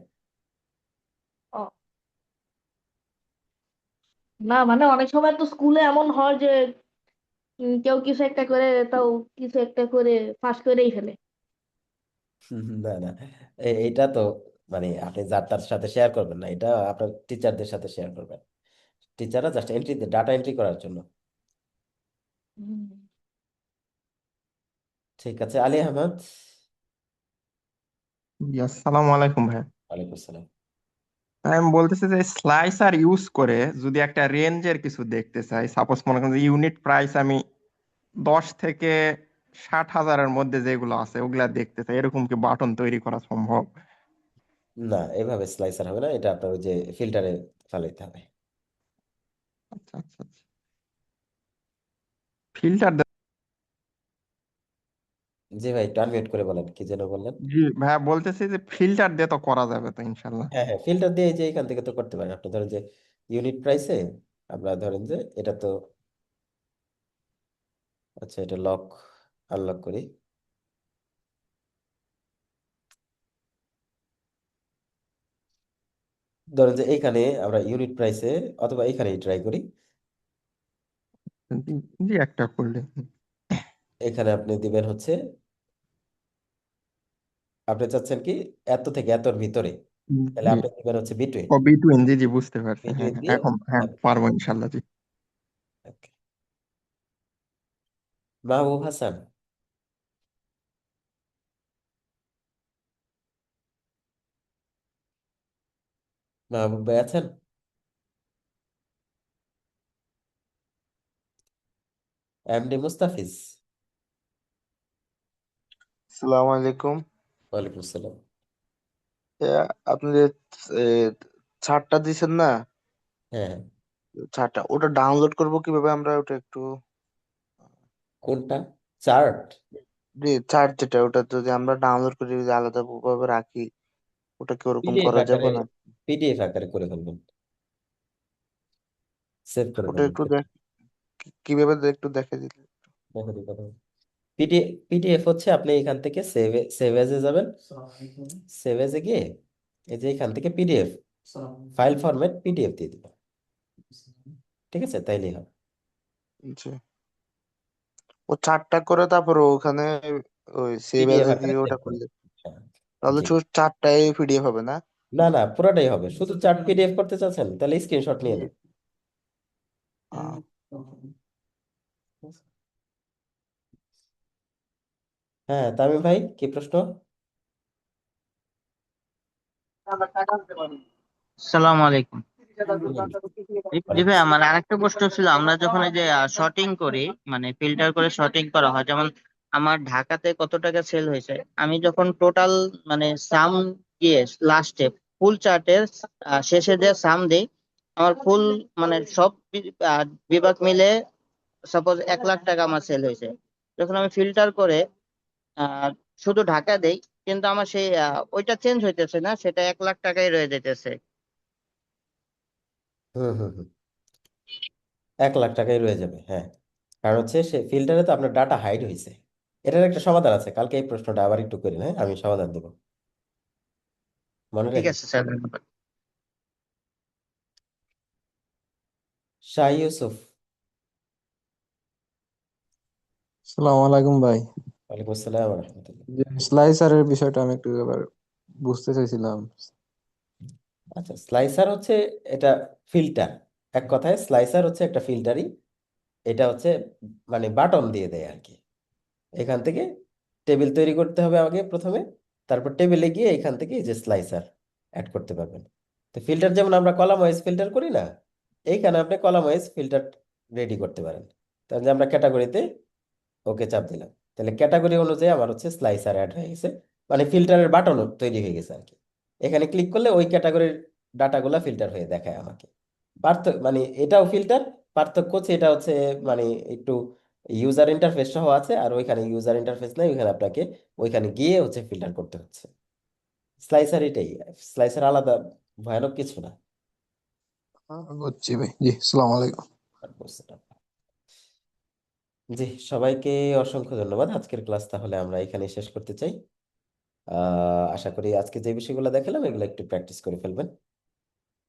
ও, না মানে অনেক সময় তো স্কুলে এমন হয় যে কেউ কিছু একটা করে, তাও কিছু একটা করে ফাঁস করেই ফেলে।
না না, এইটা তো মানে আপনি যার তার সাথে শেয়ার করবেন না, এটা আপনার টিচারদের সাথে শেয়ার করবেন। টিচাররা জাস্ট এন্ট্রি, ডাটা এন্ট্রি করার জন্য।
হুম।
ঠিক আছে, আলী আহমদ।
জি, আসসালামু আলাইকুম ভাই।
ওয়ালাইকুম আসসালাম।
আমি বলতেছি যে স্লাইসার ইউজ করে যদি একটা রেঞ্জের কিছু দেখতে চাই, সাপোজ মনে করেন যে ইউনিট প্রাইস আমি 10 থেকে 60 হাজারের মধ্যে যেগুলো আছে ওগুলা দেখতে চাই, এরকম কি বাটন তৈরি করা সম্ভব?
না, এভাবে স্লাইসার হবে না, এটা আপনার ওই যে ফিল্টারে ফালাইতে হবে।
আচ্ছা আচ্ছা আচ্ছা। ফিল্টার,
জি ভাই, একটু আনমিউট করে বলেন, কি যেন বললেন।
জি ভাইয়া বলতেছি যে ফিল্টার দিয়ে তো করা যাবে তো ইনশাল্লাহ।
হ্যাঁ হ্যাঁ, ফিল্টার দিয়ে এই যে এখান থেকে তো করতে পারেন। আপনি ধরেন যে ইউনিট প্রাইসে আমরা ধরেন যে এটা তো, আচ্ছা এটা লক আনলক করি। ধরেন যে এইখানে আমরা ইউনিট প্রাইসে অথবা এইখানেই ট্রাই করি।
জি জি, একটা করলে।
এখানে আপনি দিবেন হচ্ছে, আপনি চাচ্ছেন কি এত থেকে এতর ভিতরে, তাহলে
জি,
আপনি দিবেন হচ্ছে বিটুইন।
ও বিটুইন, জি জি বুঝতে পারছি, হ্যাঁ
বিটুইন
হ্যাঁ,
দিয়ে
এখন হ্যাঁ পারবো ইনশাল্লাহ, জি।
ওকে। মাহবুব হাসান, মাহবুব ভাই আছেন? এমডি মুস্তাফিজ।
আসসালামু আলাইকুম।
ওয়ালাইকুম আসসালাম।
এ, আপনি যে এ, ছাড়টা দিছেন না,
হ্যাঁ হ্যাঁ।
ছাড়টা ওটা ডাউনলোড করব কিভাবে আমরা? ওটা একটু,
কোনটা? চার্ট?
যে ছাড় যেটা, ওটা যদি আমরা ডাউনলোড করে যদি আলাদা ভাবে রাখি, ওটা কি ওরকম
পিডিএফ
করা যাবে
আকারে,
না?
পিডিএফ আকারে করে ফেলবেন, সেভ করে
ওটা
ফেলবেন।
একটু দেখ, কিভাবে একটু দেখে দিলে।
দেখো দেখো দেখো। পিডিএফ, পিডিএফ হচ্ছে আপনি এখান থেকে সেভ, সেভ এজে যাবেন। সেভ এজে গিয়ে এই যে এখান থেকে পিডিএফ, ফাইল ফরম্যাট পিডিএফ দিয়ে দিবেন। ঠিক আছে, তাইলেই হবে।
জি। ও ছাড়টা করে তারপর ওখানে ওই সেভ
পিডিএফ
এজে
আকারে
দিয়ে
সেভ
ওটা
করুন।
করলে,
হ্যাঁ,
তাহলে
জি।
শুধু চারটাই পিডিএফ হবে না?
না না, পুরোটাই হবে। শুধু চার্ট পিডিএফ করতে চাচ্ছেন, তাহলে স্ক্রিনশট নিয়ে নেন।
আহ,
হ্যাঁ, তামিম ভাই কি প্রশ্ন?
আসসালামু আলাইকুম।
হুম,
জি
ওয়ালাইকুম
ভাই,
আসসালাম।
আমার আরেকটা প্রশ্ন ছিল, আমরা যখন এই যে শর্টিং করি, মানে ফিল্টার করে শর্টিং করা হয়, যেমন আমার ঢাকাতে কত টাকা সেল হয়েছে, আমি যখন টোটাল মানে সাম দিয়ে লাস্টে ফুল চার্টের শেষে যে সাম দেই, আমার ফুল মানে সব বিভাগ মিলে সাপোজ 1 লাখ টাকা আমার সেল হয়েছে। যখন আমি ফিল্টার করে আহ শুধু ঢাকা দেই, কিন্তু আমার সেই ওইটা চেঞ্জ হইতেছে না, সেটা 1 লাখ টাকাই রয়ে যেতেছে।
হুম হুম হুম, 1 লাখ টাকাই রয়ে যাবে, হ্যাঁ। কারণ হচ্ছে সে ফিল্টারে তো আপনার ডাটা হাইড হয়েছে। এটার একটা সমাধান আছে, কালকে এই প্রশ্নটা আবার একটু করি, হ্যাঁ আমি সমাধান দেবো, মনে
ঠিক
রাখেন।
আছে স্যার, ধন্যবাদ।
শাহ ইউসুফ।
আসসালামু আলাইকুম ভাই।
ওয়ালাইকুম আসসালাম রহমতুল্লাহ।
যে স্লাইসারের বিষয়টা আমি একটু এবার বুঝতে চাইছিলাম।
আচ্ছা, স্লাইসার হচ্ছে এটা ফিল্টার। এক কথায় স্লাইসার হচ্ছে একটা ফিল্টারই। এটা হচ্ছে মানে বাটন দিয়ে দেয় আর কি। এখান থেকে টেবিল তৈরি করতে হবে আগে প্রথমে, তারপর টেবিলে গিয়ে এখান থেকে এই যে স্লাইসার অ্যাড করতে পারবেন। তো ফিল্টার যেমন আমরা কলাম ওয়াইজ ফিল্টার করি না, এইখানে আপনি কলাম ওয়াইজ ফিল্টার রেডি করতে পারেন। তাহলে আমরা ক্যাটাগরিতে ওকে চাপ দিলাম, তাহলে ক্যাটাগরি অনুযায়ী আমার হচ্ছে স্লাইসার অ্যাড হয়ে গেছে, মানে ফিল্টারের বাটন তৈরি হয়ে গেছে আর কি। এখানে ক্লিক করলে ওই ক্যাটাগরির ডাটাগুলা ফিল্টার হয়ে দেখায় আমাকে। পার্থক্য মানে এটাও ফিল্টার, পার্থক্য হচ্ছে এটা হচ্ছে মানে একটু ইউজার ইন্টারফেস সহ আছে, আর ওইখানে ইউজার ইন্টারফেস নাই, ওইখানে আপনাকে ওইখানে গিয়ে হচ্ছে ফিল্টার করতে হচ্ছে। স্লাইসার এটাই, স্লাইসার আলাদা ভয়ানক কিছু না।
বুঝছি ভাই, জি আসসালামু আলাইকুম।
আর বুঝতে না। জি, সবাইকে অসংখ্য ধন্যবাদ। আজকের ক্লাস তাহলে আমরা এখানে শেষ করতে চাই। আশা করি আজকে যে বিষয়গুলো দেখালাম এগুলো একটু প্র্যাকটিস করে ফেলবেন।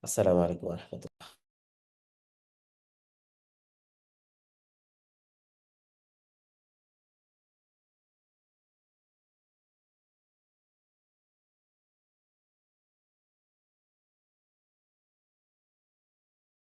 আসসালামু আলাইকুম রহমতুল্লাহ।